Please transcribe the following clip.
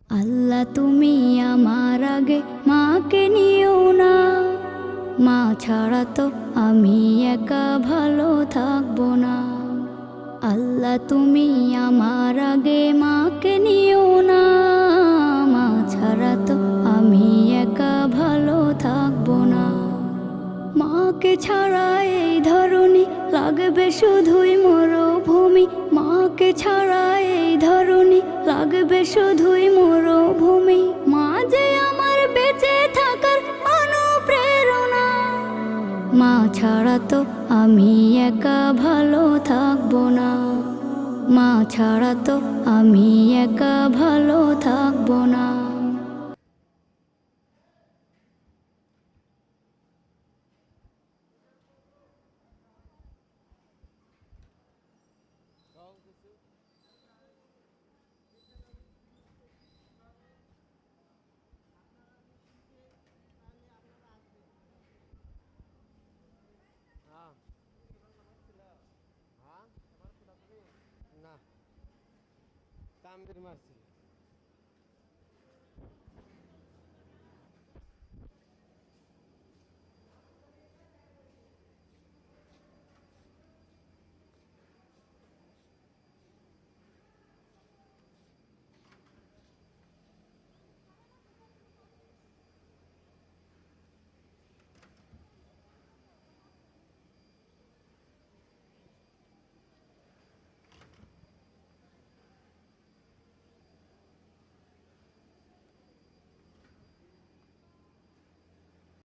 আল্লাহ তুমি আমার আগে মাকে নিও না, মা ছাড়া তো আমি একা ভালো থাকবো না। আল্লাহ তুমি আমার আগে মাকে নিও না, মা ছাড়া তো আমি একা ভালো থাকবো না। মাকে ছাড়া এই ধরনী লাগবে শুধুই মরুভূমি, মাকে ছাড়া এই ধরনী লাগবে শুধুই মরুভূমি। মা যে আমার বেঁচে থাকার অনুপ্রেরণা, মা ছাড়া তো আমি একা ভালো থাকবো না। মা ছাড়া তো আমি একা ভালো থাকবো না। না তাম্বির মারছি।